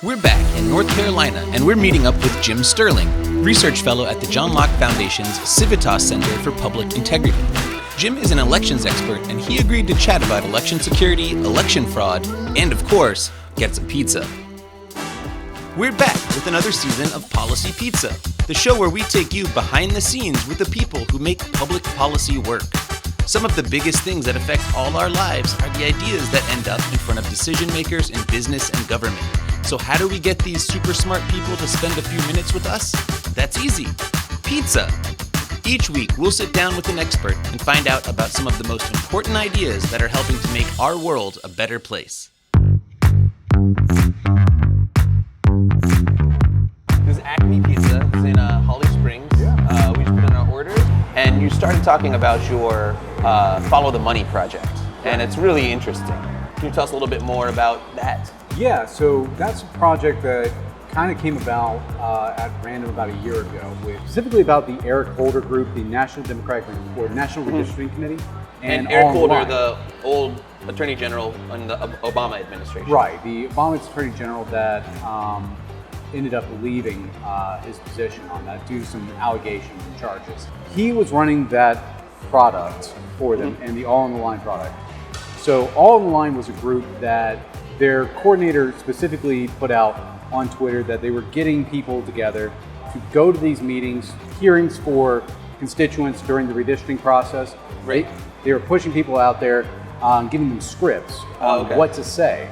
We're back in North Carolina, and we're meeting up with Jim Stirling, research fellow at the John Locke Foundation's Civitas Center for Public Integrity. Jim is an elections expert, and he agreed to chat about election security, election fraud, and of course, get some pizza. We're back with another season of Policy Pizza, the show where we take you behind the scenes with the people who make public policy work. Some of the biggest things that affect all our lives are the ideas that end up in front of decision makers in business and government. So how do we get these super smart people to spend a few minutes with us? That's easy. Pizza. Each week, we'll sit down with an expert and find out about some of the most important ideas that are helping to make our world a better place. This is Acme Pizza. It's in Holly Springs. Yeah. We just put in our orders. And you started talking about your Follow the Money project. And it's really interesting. Can you tell us a little bit more about that? Yeah, so that's a project that kind of came about at random about a year ago, specifically about the Eric Holder group, the National Democratic or National Redistricting Committee. And Eric Holder, the old Attorney General in the Obama administration. Right, the Obama Attorney General that ended up leaving his position on that due to some allegations and charges. He was running that product for them and the All on the Line product. So All on the Line was a group that their coordinator specifically put out on Twitter that they were getting people together to go to these meetings, hearings for constituents during the redistricting process. Right. They were pushing people out there, giving them scripts on what to say,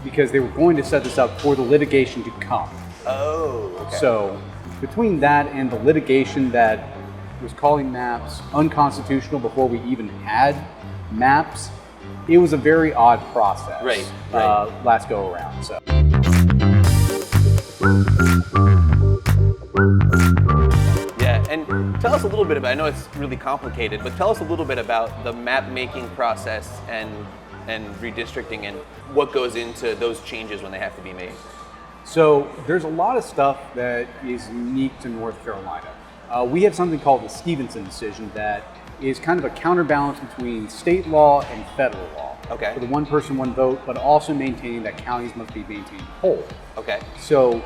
because they were going to set this up for the litigation to come. Oh, okay. So between that and the litigation that was calling maps unconstitutional before we even had maps, it was a very odd process. Right. Last go around. So. Yeah, and tell us a little bit about, I know it's really complicated, but tell us a little bit about the map making process and redistricting and what goes into those changes when they have to be made. So there's a lot of stuff that is unique to North Carolina. We have something called the Stevenson decision that is kind of a counterbalance between state law and federal law. Okay. For the one person, one vote, but also maintaining that counties must be maintained whole. Okay. So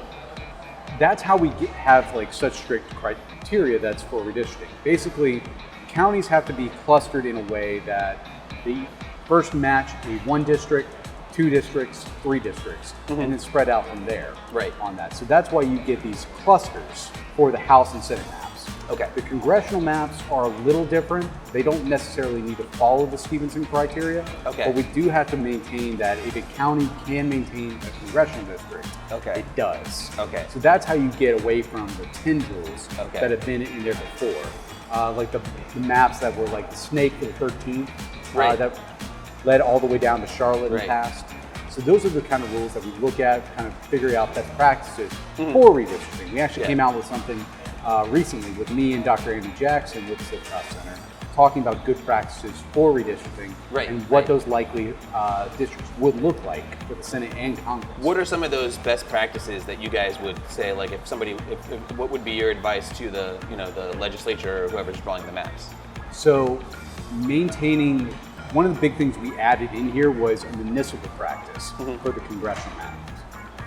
that's how we have like such strict criteria that's for redistricting. Basically, counties have to be clustered in a way that they first match a 1 district, 2 districts, 3 districts, and then spread out from there on that. So that's why you get these clusters for the House and Senate maps. Okay. The congressional maps are a little different. They don't necessarily need to follow the Stevenson criteria. Okay. But we do have to maintain that if a county can maintain a congressional district, it does. Okay. So that's how you get away from the tendrils that have been in there before. Like the maps that were like the snake for the 13th, that led all the way down to Charlotte and past. So those are the kind of rules that we look at, kind of figure out best practices for redistricting. We actually came out with something recently with me and Dr. Andy Jackson with the Civitas Center, talking about good practices for redistricting and what those likely districts would look like for the Senate and Congress. What are some of those best practices that you guys would say, like if what would be your advice to the legislature or whoever's drawing the maps? So maintaining, one of the big things we added in here was a municipal practice for the congressional maps.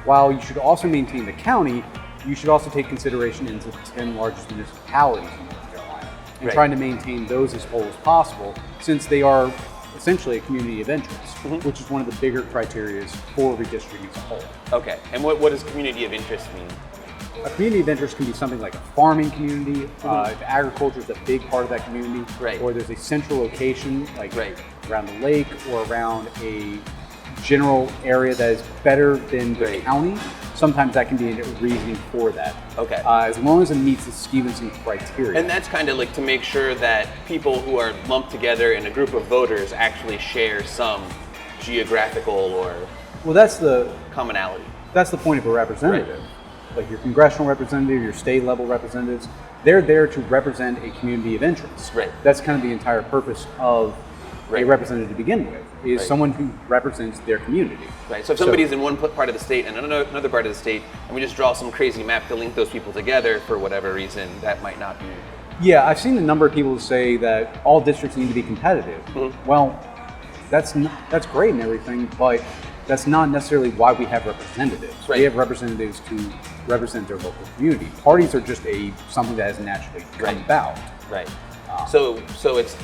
While you should also maintain the county, you should also take consideration into the 10 largest municipalities in North Carolina and trying to maintain those as whole as possible, since they are essentially a community of interest, which is one of the bigger criteria for redistricting as a whole. Okay, and what does community of interest mean? A community of interest can be something like a farming community, if agriculture is a big part of that community, or there's a central location like around the lake or around a general area that is better than the county. Sometimes that can be a reasoning for that. Okay. As long as it meets the Stevenson criteria. And that's kind of like to make sure that people who are lumped together in a group of voters actually share some geographical or that's the commonality. That's the point of a representative. Like your congressional representative, your state level representatives, they're there to represent a community of interest. That's kind of the entire purpose of a representative to begin with, is someone who represents their community. So if somebody's in one part of the state and another part of the state, and we just draw some crazy map to link those people together for whatever reason, that might not be. Yeah, I've seen a number of people say that all districts need to be competitive. Well, that's great and everything, but that's not necessarily why we have representatives. Right. We have representatives to represent their local community. Parties are just something that has naturally come about. Right. So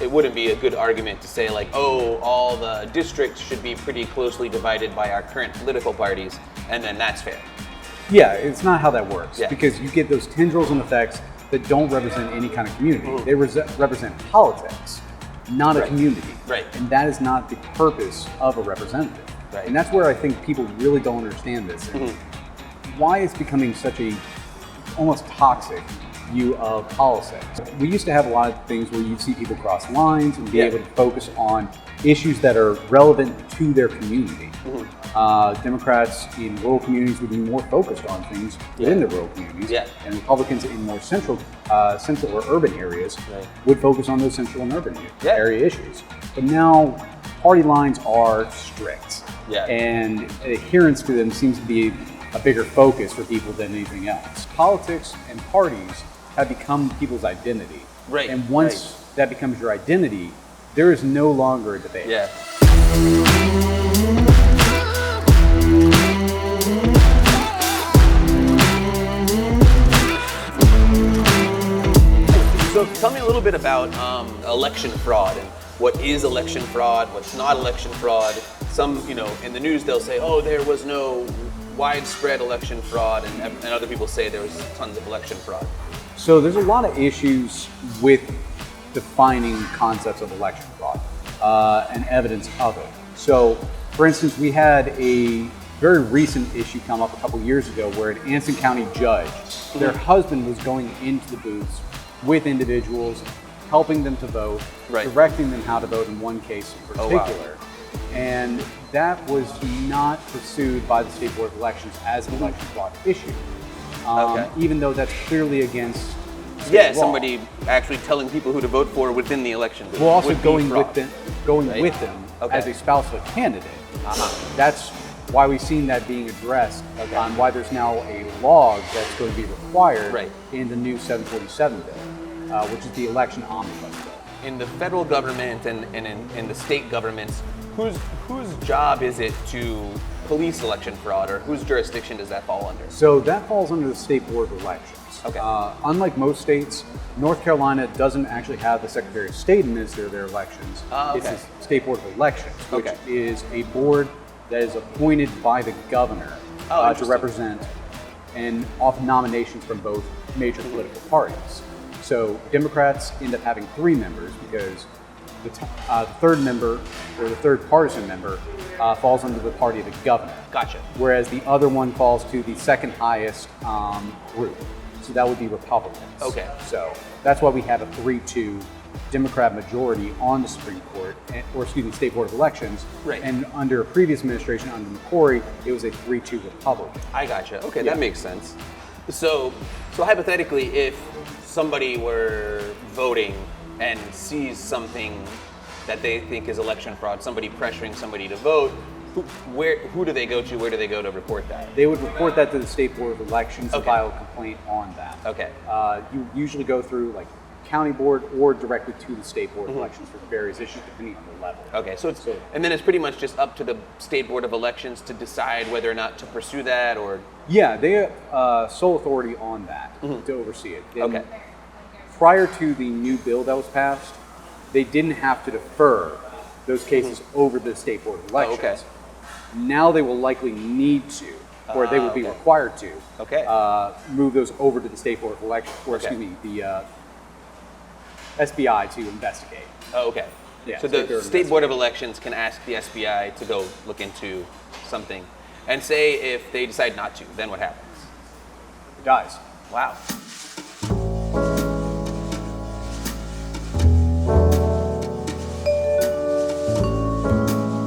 it wouldn't be a good argument to say like, oh, all the districts should be pretty closely divided by our current political parties, and then that's fair. Yeah, it's not how that works. Yeah. Because you get those tendrils and effects that don't represent any kind of community. They represent politics, not a community. Right. And that is not the purpose of a representative. Right. And that's where I think people really don't understand this. And why it's becoming such a almost toxic view of politics. We used to have a lot of things where you'd see people cross lines and be able to focus on issues that are relevant to their community. Democrats in rural communities would be more focused on things within the rural communities, and Republicans in more central or urban areas would focus on those central and urban area issues. But now party lines are strict, and adherence to them seems to be a bigger focus for people than anything else. Politics and parties have become people's identity. Right. And once that becomes your identity, there is no longer a debate. Yeah. So tell me a little bit about election fraud and what is election fraud, what's not election fraud. Some, in the news they'll say, oh, there was no widespread election fraud, and other people say there was tons of election fraud. So there's a lot of issues with defining concepts of election fraud and evidence of it. So, for instance, we had a very recent issue come up a couple years ago where an Anson County judge, their husband was going into the booths with individuals, helping them to vote, directing them how to vote in one case in particular. And that was not pursued by the State Board of Elections as an election fraud issue. Even though that's clearly against state law. Somebody actually telling people who to vote for within the election. Well, also going with them as a spouse of a candidate. That's why we've seen that being addressed on why there's now a log that's going to be required in the new 747 bill, which is the election omnibus bill. In the federal government and in the state governments, whose job is it to police election fraud, or whose jurisdiction does that fall under? So that falls under the State Board of Elections. Unlike most states, North Carolina doesn't actually have the Secretary of State administer their elections. It's the State Board of Elections, which is a board that is appointed by the governor to represent and off nominations from both major political parties. So Democrats end up having 3 members because the third member, or the third partisan member, falls under the party of the governor. Gotcha. Whereas the other one falls to the second highest group. So that would be Republicans. Okay. So that's why we have a 3-2 Democrat majority on the Supreme Court, State Board of Elections. Right. And under a previous administration, under McCrory, it was a 3-2 Republican. I gotcha. Okay, that makes sense. So hypothetically, if somebody were voting and sees something that they think is election fraud, somebody pressuring somebody to vote, who do they go to? Where do they go to report that? They would report that to the State Board of Elections and file a complaint on that. Okay. You usually go through like county board or directly to the State Board of Elections for various issues depending on the level. Okay, and then it's pretty much just up to the State Board of Elections to decide whether or not to pursue that, or? Yeah, they have sole authority on that to oversee it. And prior to the new bill that was passed, they didn't have to defer those cases over the State Board of Elections. Now they will likely need to, or they will be required to, move those over to the State Board of Elections, or the SBI to investigate. Yeah, so the State Board of Elections can ask the SBI to go look into something, and say if they decide not to, then what happens? It dies. Wow.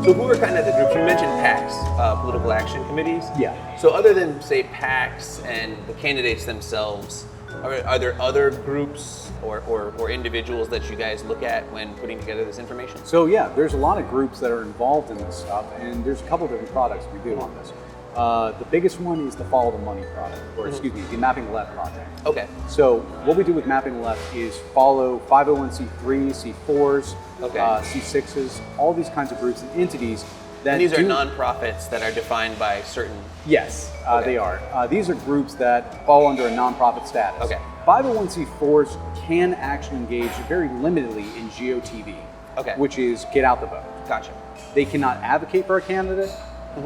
So who are kind of the groups? You mentioned PACs, political action committees. Yeah. So other than, say, PACs and the candidates themselves, are there other groups or individuals that you guys look at when putting together this information? So yeah, there's a lot of groups that are involved in this stuff, and there's a couple different products we do on this. The biggest one is the Follow the Money product, or the Mapping Left project. Okay. So what we do with Mapping Left is follow 501c3s, C4s, C6s, all these kinds of groups and entities And these are nonprofits that are defined by certain... Yes, they are. These are groups that fall under a nonprofit status. Okay. 501c4s can actually engage very limitedly in GOTV, which is get out the vote. Gotcha. They cannot advocate for a candidate,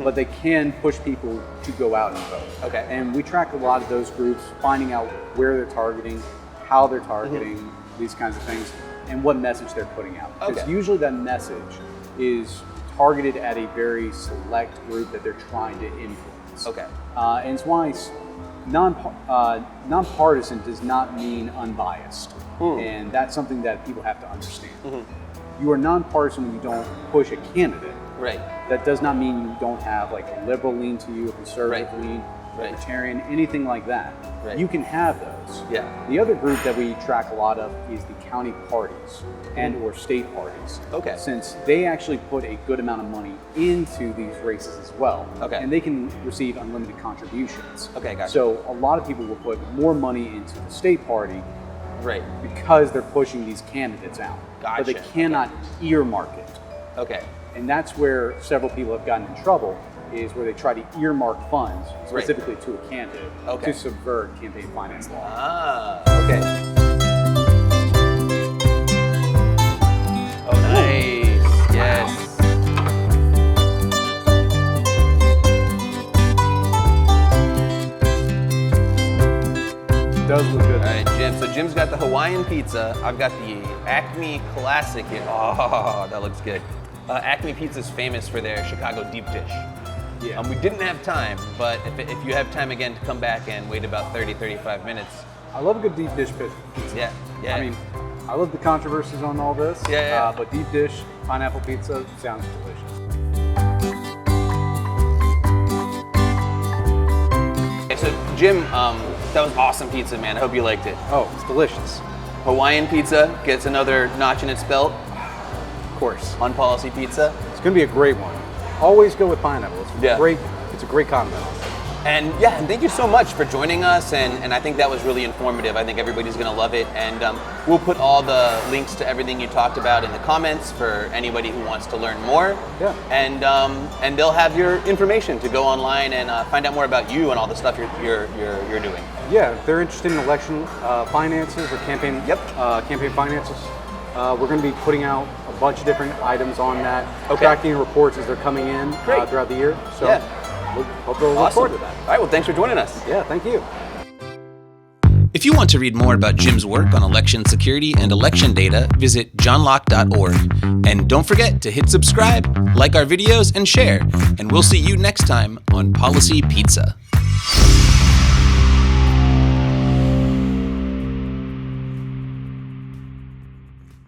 but they can push people to go out and vote. Okay. And we track a lot of those groups, finding out where they're targeting, how they're targeting, these kinds of things, and what message they're putting out. Because usually that message is targeted at a very select group that they're trying to influence. Okay. And it's why nonpartisan does not mean unbiased. And that's something that people have to understand. You are nonpartisan when you don't push a candidate. Right. That does not mean you don't have like a liberal lean to you, a conservative lean, libertarian, anything like that. You can have those. Yeah. The other group that we track a lot of is the county parties and or state parties. Okay. Since they actually put a good amount of money into these races as well. Okay. And they can receive unlimited contributions. Okay, gotcha. So a lot of people will put more money into the state party because they're pushing these candidates out. Gotcha. But they cannot earmark it. Okay. And that's where several people have gotten in trouble, is where they try to earmark funds specifically to a candidate to subvert campaign finance law. Ah, okay. Oh, nice. Yes. It does look good. All right, Jim. So Jim's got the Hawaiian pizza. I've got the Acme Classic here. Oh, that looks good. Acme Pizza is famous for their Chicago deep dish. Yeah. We didn't have time, but if you have time again to come back and wait about 30-35 minutes. I love a good deep dish pizza. Yeah, yeah. I mean, I love the controversies on all this. Yeah. But deep dish pineapple pizza sounds delicious. Okay, so Jim, that was awesome pizza, man. I hope you liked it. Oh, it's delicious. Hawaiian pizza gets another notch in its belt. Of course. On policy pizza. It's going to be a great one. Always go with pineapple. It's great. It's a great condiment. And thank you so much for joining us. And I think that was really informative. I think everybody's going to love it. And we'll put all the links to everything you talked about in the comments for anybody who wants to learn more. Yeah. And they'll have your information to go online and find out more about you and all the stuff you're doing. Yeah, if they're interested in election finances or campaign finances, we're going to be putting out a bunch of different items on that, tracking reports as they're coming in throughout the year. So we'll hope they'll look forward to that. All right, well, thanks for joining us. Yeah, thank you. If you want to read more about Jim's work on election security and election data, visit johnlocke.org. And don't forget to hit subscribe, like our videos, and share. And we'll see you next time on Policy Pizza.